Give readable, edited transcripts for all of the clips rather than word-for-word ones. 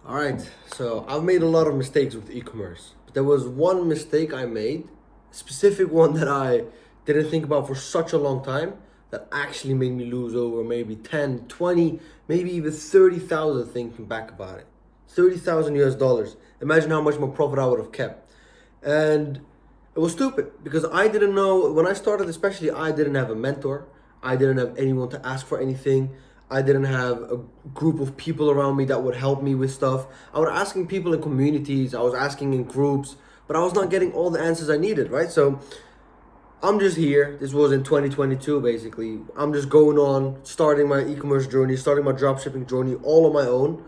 All right, so I've made a lot of mistakes with e-commerce, but there was one mistake I made, specific one that I didn't think about for such a long time that actually made me lose over maybe 10, 20, maybe even 30,000 thinking back about it. 30,000 US dollars. Imagine how much more profit I would have kept. And it was stupid because I didn't know when I started, especially I didn't have a mentor. I didn't have anyone to ask for anything. I didn't have a group of people around me that would help me with stuff. I was asking people in communities, I was asking in groups, but I was not getting all the answers I needed, right? So I'm just here. This was in 2022, basically. I'm just going on, starting my e-commerce journey, starting my dropshipping journey all on my own.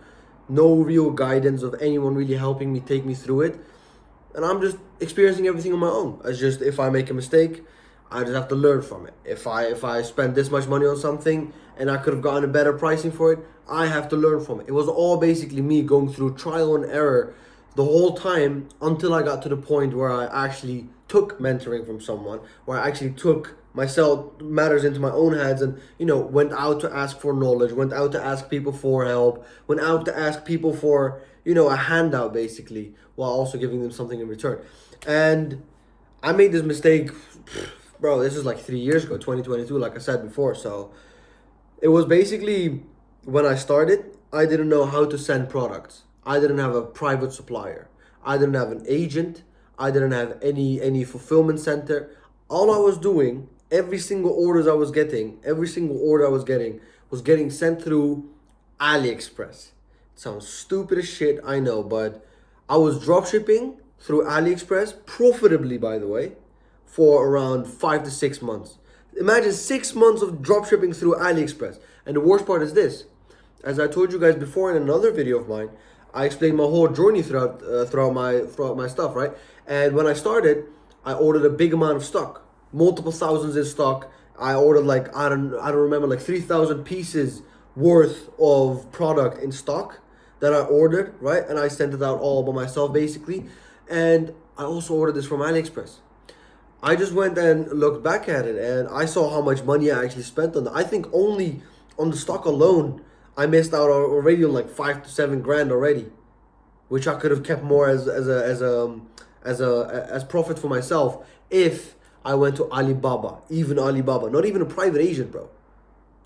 No real guidance of anyone really helping me take me through it. And I'm just experiencing everything on my own. It's just if I make a mistake, I just have to learn from it. If I spend this much money on something and I could have gotten a better pricing for it, I have to learn from it. It was all basically me going through trial and error the whole time until I got to the point where I actually took mentoring from someone, where I actually took myself matters into my own hands and went out to ask for knowledge, went out to ask people for help, went out to ask people for a handout basically, while also giving them something in return. And I made this mistake, bro. This is like 3 years ago, 2022, like I said before. So it was basically when I started, I didn't know how to send products. I didn't have a private supplier. I didn't have an agent. I didn't have any fulfillment center. All I was doing, every single order I was getting sent through AliExpress. It sounds stupid as shit, I know, but I was dropshipping through AliExpress profitably, by the way, for around 5 to 6 months. Imagine 6 months of dropshipping through AliExpress. And the worst part is this: as I told you guys before in another video of mine, I explained my whole journey throughout my stuff, right? And when I started, I ordered a big amount of stock, multiple thousands in stock. I ordered like I don't remember, like 3,000 pieces worth of product in stock that I ordered, right? And I sent it out all by myself basically. And I also ordered this from AliExpress. I just went and looked back at it and I saw how much money I actually spent on it. I think only on the stock alone, I missed out already on like 5 to 7 grand already, which I could have kept more as profit for myself if I went to Alibaba, even Alibaba, not even a private agent, bro.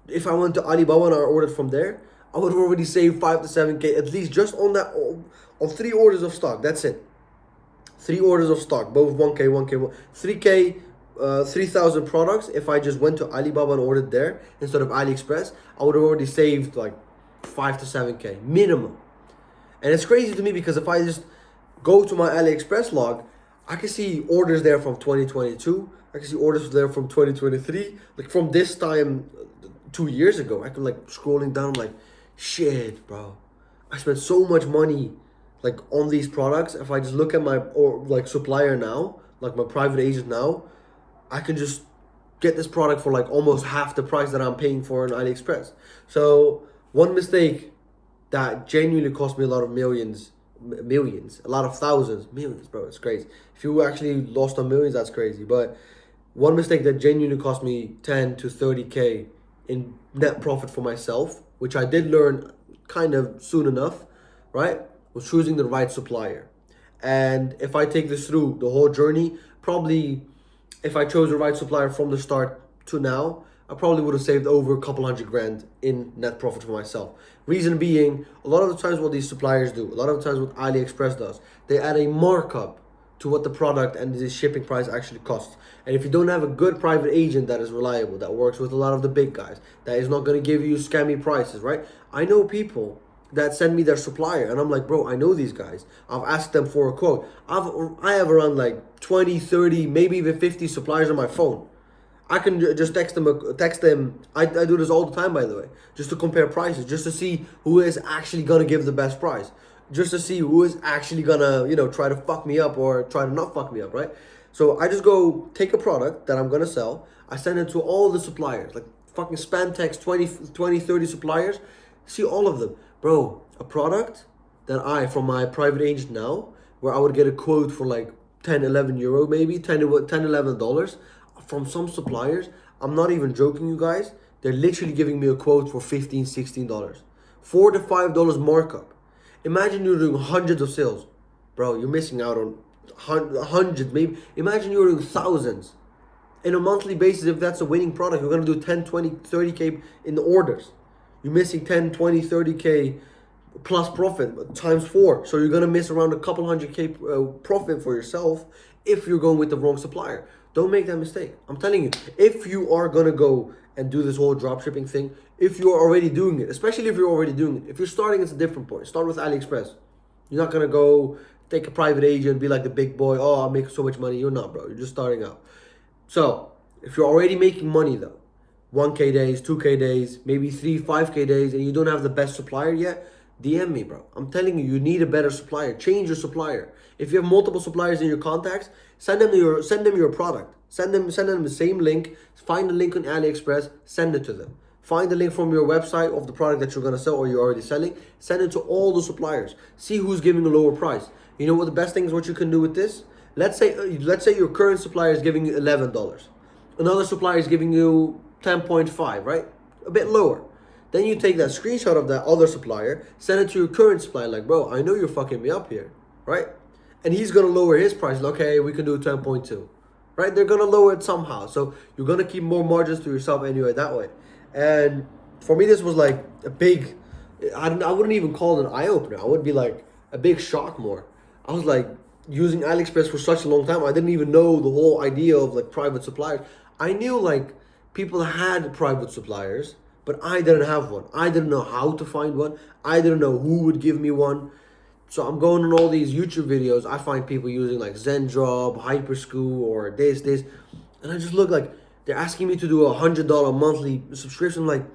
If I went to Alibaba and I ordered from there, I would have already saved 5 to 7K at least just on that, on 3 orders of stock. That's it. 3 orders of stock, both 1K, 1K, 3K, 3,000 products. If I just went to Alibaba and ordered there instead of AliExpress, I would have already saved like 5 to 7K minimum. And it's crazy to me because if I just go to my AliExpress log, I can see orders there from 2022. I can see orders there from 2023. Like from this time 2 years ago, I could like scrolling down, like, shit, bro. I spent so much money like on these products. If I just look at my supplier now, like my private agent now, I can just get this product for like almost half the price that I'm paying for in AliExpress. So one mistake that genuinely cost me a lot of millions, a lot of thousands, millions, bro. It's crazy. If you actually lost on millions, that's crazy. But one mistake that genuinely cost me 10 to 30K in net profit for myself, which I did learn kind of soon enough, right, was choosing the right supplier. And if I take this through the whole journey, probably if I chose the right supplier from the start to now, I probably would have saved over a couple 100 grand in net profit for myself. Reason being, a lot of the times what these suppliers do, a lot of the times what AliExpress does, they add a markup to what the product and the shipping price actually costs. And if you don't have a good private agent that is reliable, that works with a lot of the big guys, that is not going to give you scammy prices, right? I know people that send me their supplier and I'm like, bro, I know these guys. I've asked them for a quote. I have around like 20, 30, maybe even 50 suppliers on my phone. I can just text them. I do this all the time, by the way, just to compare prices, just to see who is actually gonna give the best price, just to see who is actually gonna, try to fuck me up or try to not fuck me up, right? So I just go take a product that I'm gonna sell. I send it to all the suppliers, like fucking spam text 20, 30 suppliers, see all of them. Bro, a product that from my private agent now, where I would get a quote for like 10, 11 euro, maybe 10, $11 from some suppliers. I'm not even joking, you guys. They're literally giving me a quote for $15, $16. $4 to $5 markup. Imagine you're doing hundreds of sales. Bro, you're missing out on hundreds, maybe. Imagine you're doing thousands. In a monthly basis, if that's a winning product, you're going to do 10, 20, 30K in the orders. You're missing 10, 20, 30K plus profit times 4. So you're going to miss around a couple 100K profit for yourself if you're going with the wrong supplier. Don't make that mistake. I'm telling you, if you are going to go and do this whole dropshipping thing, if you're already doing it, especially if you're already doing it, if you're starting, it's a different point. Start with AliExpress. You're not going to go take a private agent, be like the big boy, oh, I'll make so much money. You're not, bro. You're just starting out. So if you're already making money though, 1K days, 2K days, maybe 3, 5K days, and you don't have the best supplier yet, DM me, bro. I'm telling you, you need a better supplier. Change your supplier. If you have multiple suppliers in your contacts, send them your product. Send them the same link. Find the link on AliExpress. Send it to them. Find the link from your website of the product that you're gonna sell or you're already selling. Send it to all the suppliers. See who's giving a lower price. You know what the best thing is? What you can do with this? Let's say your current supplier is giving you $11. Another supplier is giving you 10.5, right? A bit lower. Then you take that screenshot of that other supplier, send it to your current supplier, like, bro, I know you're fucking me up here, right? And he's gonna lower his price. Like, okay, we can do 10.2, right? They're gonna lower it somehow. So you're gonna keep more margins to yourself anyway that way. And for me, this was like a big, I wouldn't even call it an eye opener. I would be like a big shock more. I was like using AliExpress for such a long time. I didn't even know the whole idea of like private suppliers. I knew like people had private suppliers, but I didn't have one. I didn't know how to find one. I didn't know who would give me one. So I'm going on all these YouTube videos. I find people using like ZenDrop, Hyperscoop, or this. And I just look like they're asking me to do $100 monthly subscription. Like,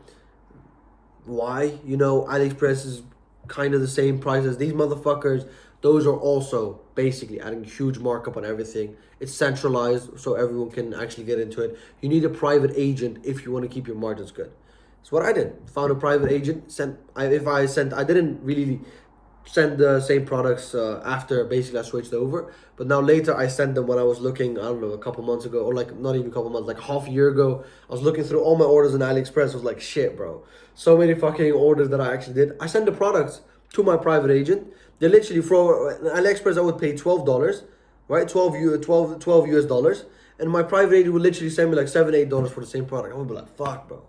why? You know, AliExpress is kind of the same price as these motherfuckers. Those are also basically adding a huge markup on everything. It's centralized, so everyone can actually get into it. You need a private agent if you want to keep your margins good. That's what I did. Found a private agent. I didn't really send the same products after basically I switched over. But now later I sent them when I was looking, I don't know, a couple months ago, or like not even a couple months, like half a year ago. I was looking through all my orders on AliExpress. I was like, shit, bro. So many fucking orders that I actually did. I sent the products to my private agent. They literally, for AliExpress, I would pay $12, right? 12 US dollars. And my private agent would literally send me like $7, $8 for the same product. I would be like, fuck, bro.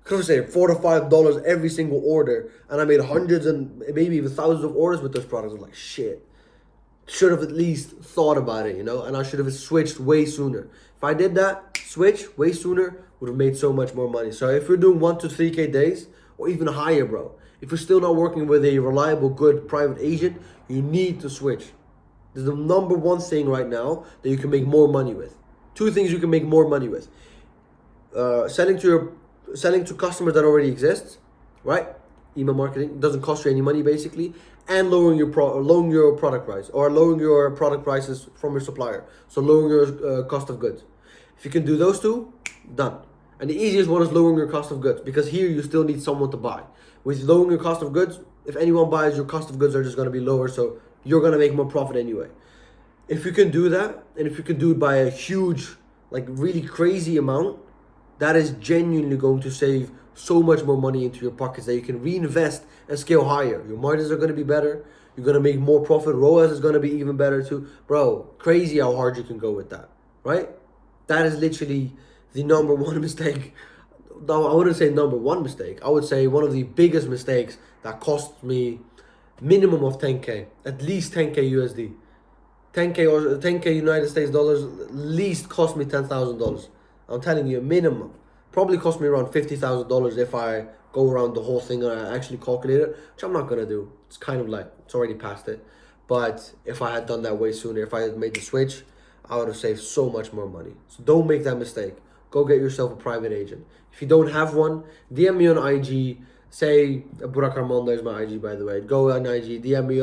Could have saved $4 to $5 every single order, and I made hundreds and maybe even thousands of orders with those products. I'm like, shit. Should have at least thought about it, you know, and I should have switched way sooner. If I did that, switch way sooner, would have made so much more money. So if you're doing 1 to 3K days, or even higher, bro, if you're still not working with a reliable, good private agent, you need to switch. This is the number one thing right now that you can make more money with. 2 things you can make more money with. Selling to customers that already exist, right? Email marketing doesn't cost you any money basically, and lowering your product price, or lowering your product prices from your supplier. So lowering your cost of goods. If you can do those 2, done. And the easiest one is lowering your cost of goods, because here you still need someone to buy. With lowering your cost of goods, if anyone buys, your cost of goods are just going to be lower, so you're going to make more profit anyway. If you can do that, and if you can do it by a huge, like really crazy amount, that is genuinely going to save so much more money into your pockets that you can reinvest and scale higher. Your margins are going to be better. You're going to make more profit. ROAS is going to be even better too. Bro, crazy how hard you can go with that, right? That is literally the number one mistake. No, I wouldn't say number one mistake. I would say one of the biggest mistakes that cost me minimum of 10K, at least 10K USD. 10K or 10K United States dollars, at least cost me $10,000. I'm telling you, a minimum. Probably cost me around $50,000 if I go around the whole thing and I actually calculate it, which I'm not gonna do. It's kind of like, it's already past it. But if I had done that way sooner, if I had made the switch, I would have saved so much more money. So don't make that mistake. Go get yourself a private agent. If you don't have one, DM me on IG. Say, Burak Armando is my IG, by the way. Go on IG, DM me,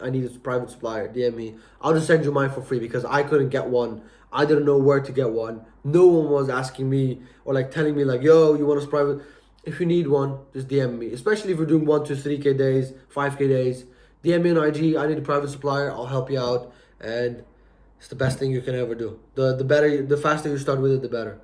I need a private supplier, DM me. I'll just send you mine for free because I couldn't get one. I didn't know where to get one. No one was asking me or like telling me like, yo, you want us private? If you need one, just DM me. Especially if you're doing 1 to 3K days, 5K days. DM me on IG, I need a private supplier, I'll help you out. And it's the best thing you can ever do. The faster you start with it, the better.